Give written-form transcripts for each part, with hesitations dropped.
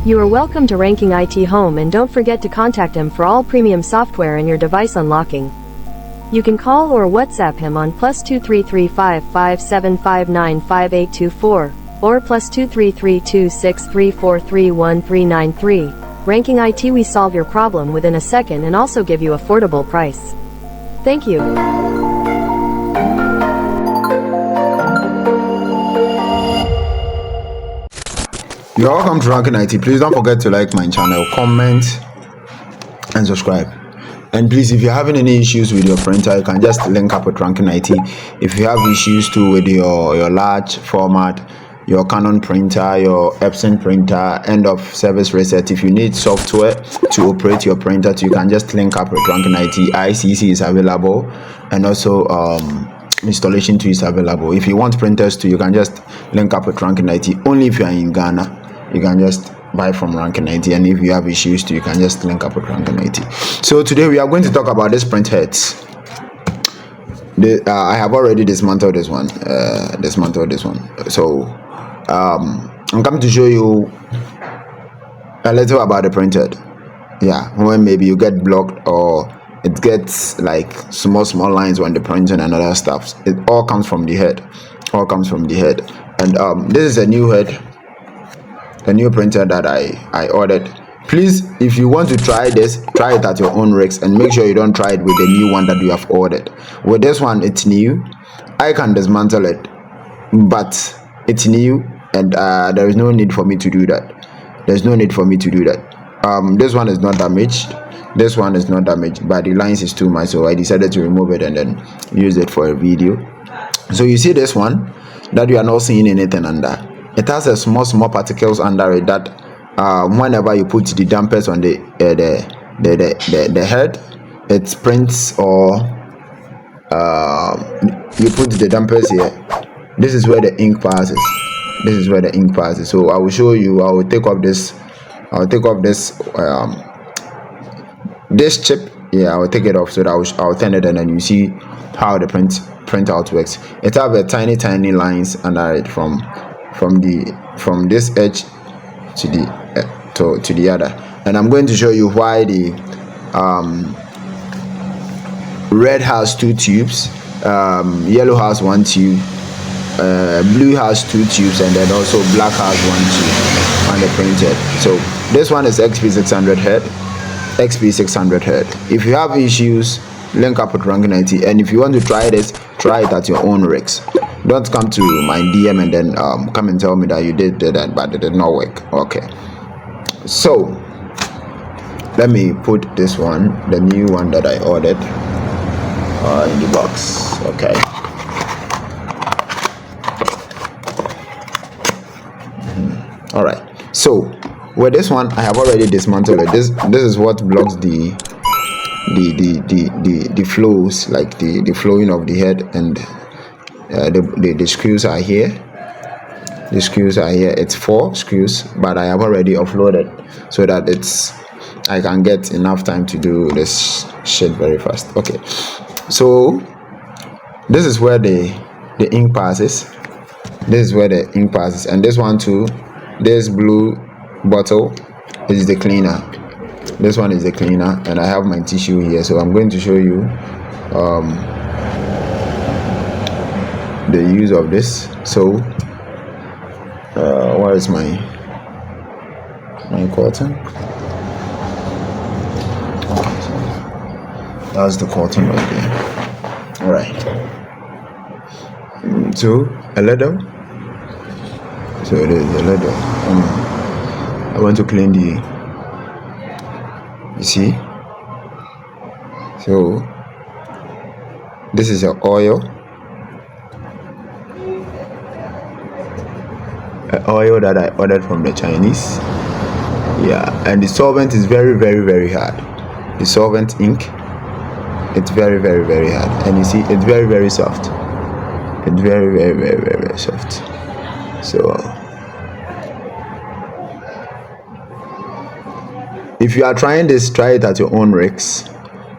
You are welcome to Ranking IT Home, and don't forget to contact him for all premium software and your device unlocking. You can call or WhatsApp him on +2335 5759 5824 or +2332 6343 1393. Ranking IT, we solve your problem within a second and also give you affordable price. Thank you. You're welcome to Ranking IT. Please don't forget to like my channel, comment, and subscribe. And please, if you're having any issues with your printer, you can just link up with Ranking IT. If you have issues too with your large format, your Canon printer, your Epson printer, end of service reset, if you need software to operate your printer, you can just link up with Ranking IT. ICC is available, and also installation too is available. If you want printers too, you can just link up with Ranking IT. Only if you are in Ghana, you can just buy from Ranking IT, and if you have issues too, you can just link up with Ranking IT. So today we are going to talk about this print heads. I have already dismantled this one. So I'm coming to show you a little about the printhead. Yeah, when maybe you get blocked or it gets like small lines when the printing and other stuff. It all comes from the head. And this is a new head, a new printer that I ordered. Please, if you want to try this, try it at your own risk, and make sure you don't try it with the new one that you have ordered. With this one, it's new. I can dismantle it, but it's new, and there is no need for me to do that. This one is not damaged. This one is not damaged, but the lines is too much, so I decided to remove it and then use it for a video. So you see this one that you are not seeing anything under. It has a small particles under it that whenever you put the dampers on the head, it prints, or you put the dampers here. This is where the ink passes. So I will show you. I will take off this this chip. Yeah, I will take it off so that I'll turn it, and then you see how the printout works. It have a tiny lines under it from this edge to the other, and I'm going to show you why the red has 2 tubes, yellow has 1 tube, blue has 2 tubes, and then also black has 1 tube on the printhead. So this one is XP-600 head. If you have issues, link up with Ranking IT, and if you want to try this, try it at your own risk. Don't come to my DM and then come and tell me that you did that but it did not work. Okay, so let me put this one, the new one that I ordered, in the box. Okay. All right, so with this one I have already dismantled it. This is what blocks the flows, like the flowing of the head, and the screws are here. It's 4 screws, but I have already offloaded so that I can get enough time to do this shit very fast. Okay, so this is where the ink passes. And this one too, this blue bottle is the cleaner. This one is the cleaner, and I have my tissue here, so I'm going to show you the use of this. So where is my cotton? That's the cotton right there. All right, so a ladle. So it is a ladle. I want to clean the, you see, so this is your oil that I ordered from the Chinese. Yeah, and the solvent is very hard. The solvent ink, it's very hard, and you see it's very soft. It's very soft. So if you are trying this, try it at your own risk.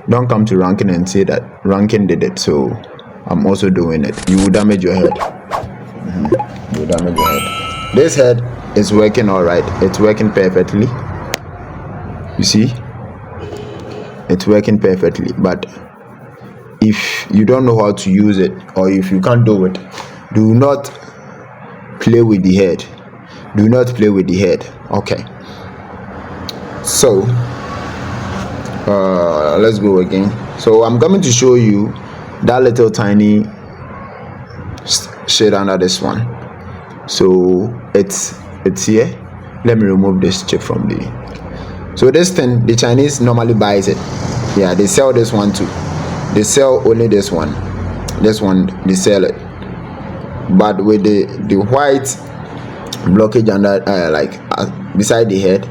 Don't come to Ranking and say that Ranking did it, so I'm also doing it. You will damage your head. You will damage your head. This head it's working all right. It's working perfectly. You see, it's working perfectly. But if you don't know how to use it, or if you can't do it, do not play with the head. Do not play with the head. Okay, so let's go again. So I'm coming to show you that little tiny shade under this one. So it's here. Let me remove this chip from the. So this thing, the Chinese normally buys it. Yeah, they sell this one too. They sell only this one. This one they sell it, but with the white blockage under beside the head,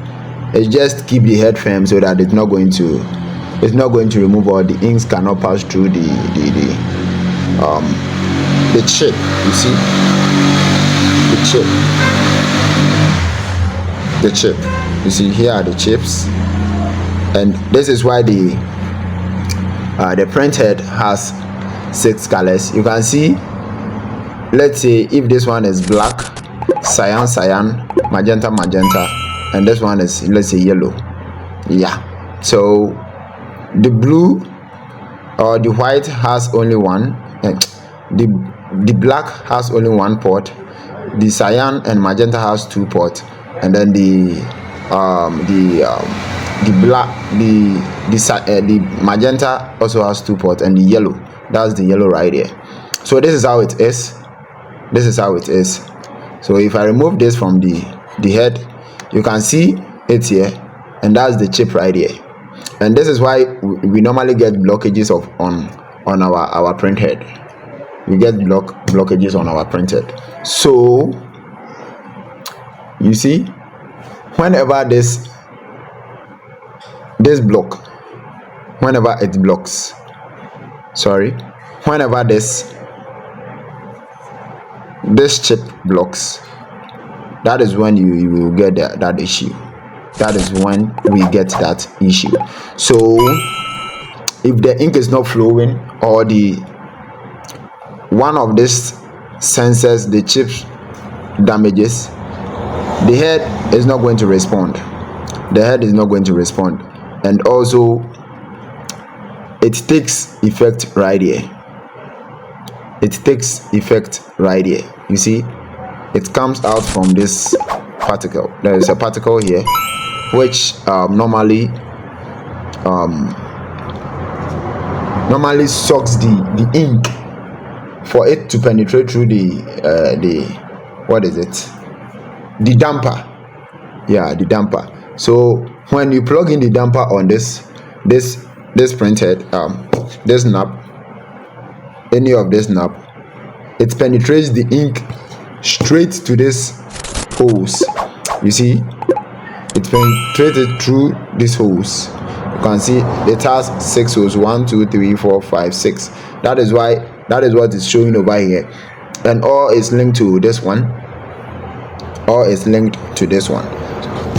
it just keep the head firm so that it's not going to remove, or the inks cannot pass through the chip. You see the chip. You see, here are the chips, and this is why the printhead has 6 colors. You can see, let's say if this one is black, cyan, magenta, and this one is, let's say, yellow. Yeah, so the blue or the white has only one, the black has only one port, the cyan and magenta has 2 ports, and then the magenta also has 2 ports, and the yellow, that's the yellow right here. So this is how it is. So if I remove this from the head, you can see it here, and that's the chip right here. And this is why we normally get blockages on our printhead. We get blockages on our printhead. So you see, whenever this block, whenever it blocks, whenever this chip blocks, that is when you will get that issue. That is when we get that issue. So if the ink is not flowing, or one of these sensors, the chip damages, the head is not going to respond. And also it takes effect right here. You see, it comes out from this particle. There is a particle here which normally sucks the ink for it to penetrate through the damper. Yeah, the damper. So when you plug in the damper on this printhead, this knob, any of this knob, it penetrates the ink straight to this holes. You see, it penetrated through these holes. You can see it has 6 holes. 1, 2, 3, 4, 5, 6. That is what is showing over here, and all is linked to this one.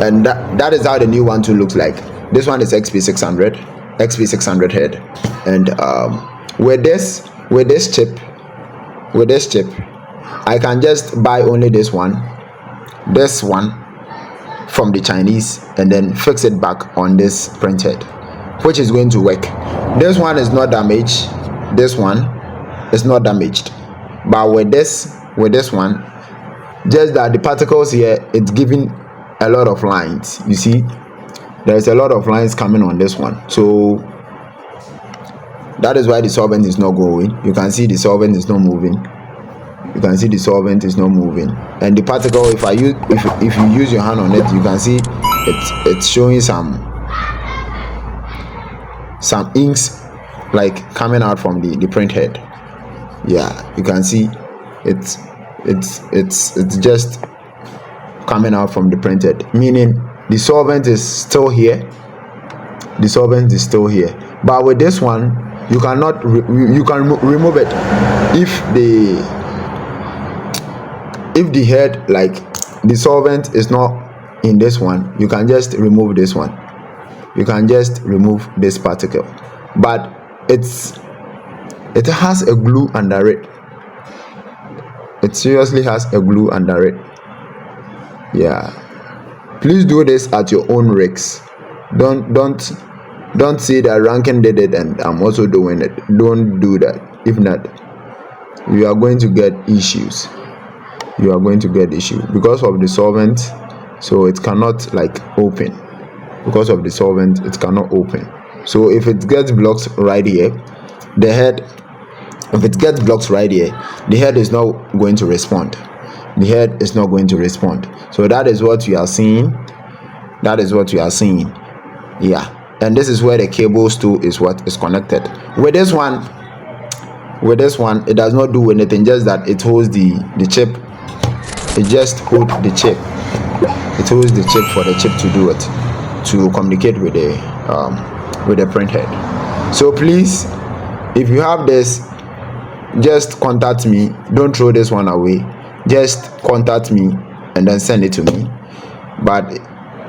And that is how the new one too looks like. This one is XP-600 head, and with this chip, I can just buy only this one from the Chinese, and then fix it back on this printhead, which is going to work. This one is not damaged. This one is not damaged, but with this one, just that the particles here, it's giving a lot of lines. You see, there's a lot of lines coming on this one. So that is why the solvent is not going. You can see the solvent is not moving. And the particle, if you use your hand on it, you can see it's showing some inks like coming out from the printhead. Yeah, you can see it's just coming out from the printhead, meaning the solvent is still here. But with this one, you cannot you can remove it. If the head, like the solvent, is not in this one, you can just remove this one. You can just remove this particle, but it has a glue under it. It seriously has a glue under it. Yeah, please do this at your own risk. Don't say that Rankin did it and I'm also doing it. Don't do that. If not, you are going to get issues. You are going to get issues because of the solvent. So it cannot like open. Because of the solvent, it cannot open. So if it gets blocked right here, the head, if it gets blocked right here, the head is not going to respond. The head is not going to respond. So that is what you are seeing. That is what you are seeing. Yeah, and this is where the cables to is what is connected. With this one, it does not do anything, just that it holds the chip. It just holds the chip. It holds the chip for the chip to do it, to communicate with the printhead. So please, if you have this, just contact me. Don't throw this one away. Just contact me and then send it to me. But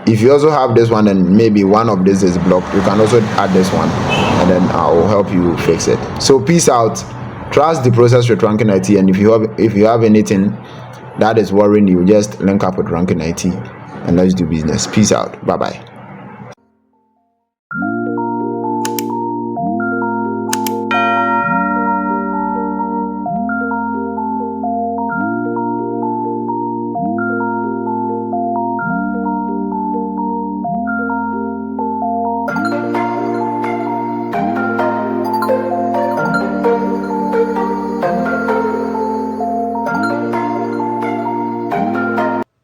if you also have this one and maybe one of this is blocked, you can also add this one and then I will help you fix it. So peace out. Trust the process with Rankin IT, and if you have anything that is worrying you, just link up with Rankin IT and let's do business. Peace out. Bye bye.